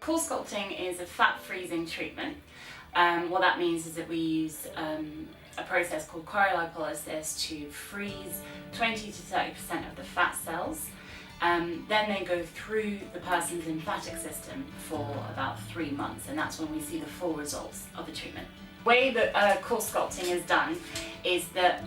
Coolsculpting is a fat freezing treatment. What that means is that we use a process called cryolipolysis to freeze 20 to 30% of the fat cells. Then they go through the person's lymphatic system for about 3 months, and that's when we see the full results of the treatment. The way that Coolsculpting is done is that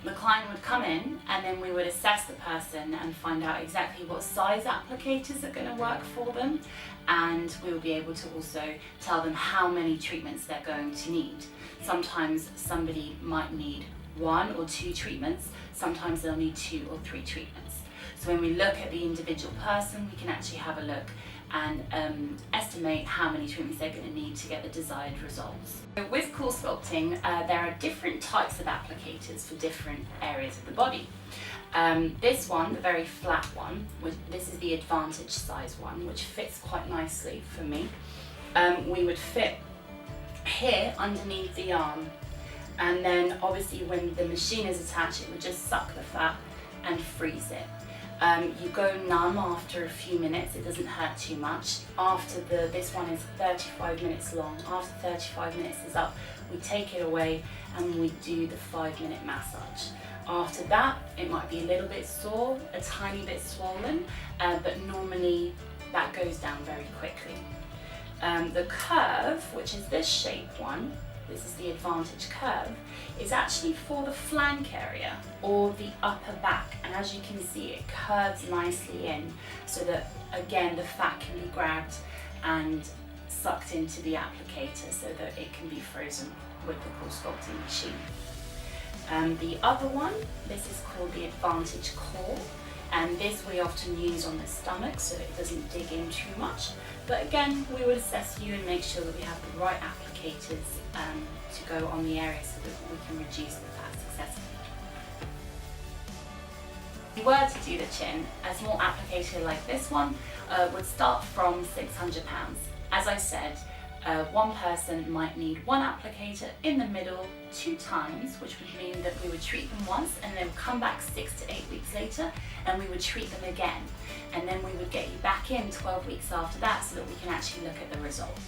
the client would come in and then we would assess the person and find out exactly what size applicators are going to work for them, and we will be able to also tell them how many treatments they're going to need. Sometimes somebody might need 1 or 2 treatments, sometimes they'll need 2 or 3 treatments. So when we look at the individual person, we can actually have a look and estimate how many treatments they're going to need to get the desired results. So with Coolsculpting, there are different types of applicators for different areas of the body. This one, the very flat one, this is the advantage size one, which fits quite nicely for me. We would fit here underneath the arm, and then obviously when the machine is attached, it would just suck the fat and freeze it. You go numb after a few minutes, it doesn't hurt too much. This one is 35 minutes long. After 35 minutes is up, we take it away and we do the 5-minute massage. After that, it might be a little bit sore, a tiny bit swollen, but normally that goes down very quickly. The curve, which is this shape one, this is the advantage curve, is actually for the flank area or the upper back, and as you can see, it curves nicely in so that again the fat can be grabbed and sucked into the applicator so that it can be frozen with the Coolsculpting machine. The other one, this is called the advantage core, and this we often use on the stomach so it doesn't dig in too much, but again we would assess you and make sure that we have the right applicators to go on the area so that we can reduce the fat successfully. If we were to do the chin, a small applicator like this one would start from £600. As I said, one person might need 1 applicator in the middle 2 times, which would mean that we would treat them once and then come back 6 to 8 weeks later and we would treat them again, and then we would get you back in 12 weeks after that so that we can actually look at the result.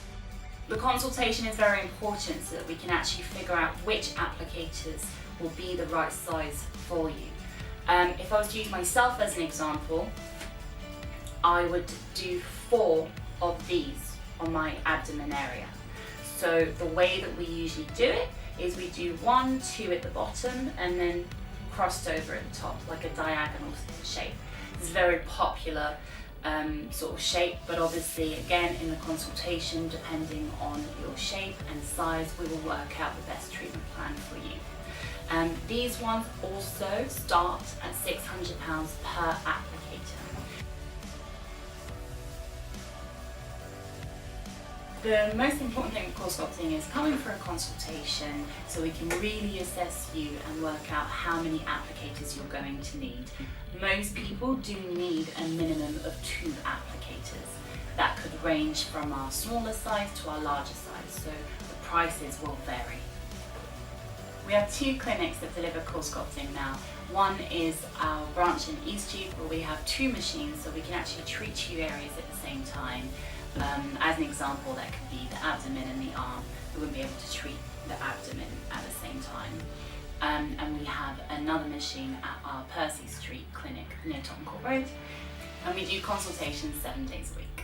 The consultation is very important so that we can actually figure out which applicators will be the right size for you. If I was to use myself as an example, I would do 4 of these on my abdomen area. So the way that we usually do it is we do 1, 2 at the bottom and then crossed over at the top like a diagonal shape. It's very popular sort of shape, but obviously again in the consultation, depending on your shape and size, we will work out the best treatment plan for you. These ones also start at £600 per applicator. The most important thing with Coolsculpting is coming for a consultation so we can really assess you and work out how many applicators you're going to need. Most people do need a minimum of 2 applicators. That could range from our smaller size to our larger size, so the prices will vary. We have 2 clinics that deliver Coolsculpting now. One is our branch in Eastcheap, where we have 2 machines so we can actually treat 2 areas at the same time. As an example, that could be the abdomen and the arm. We wouldn't be able to treat the abdomen at the same time. And we have another machine at our Percy Street clinic near Tottenham Court Road, and we do consultations 7 days a week.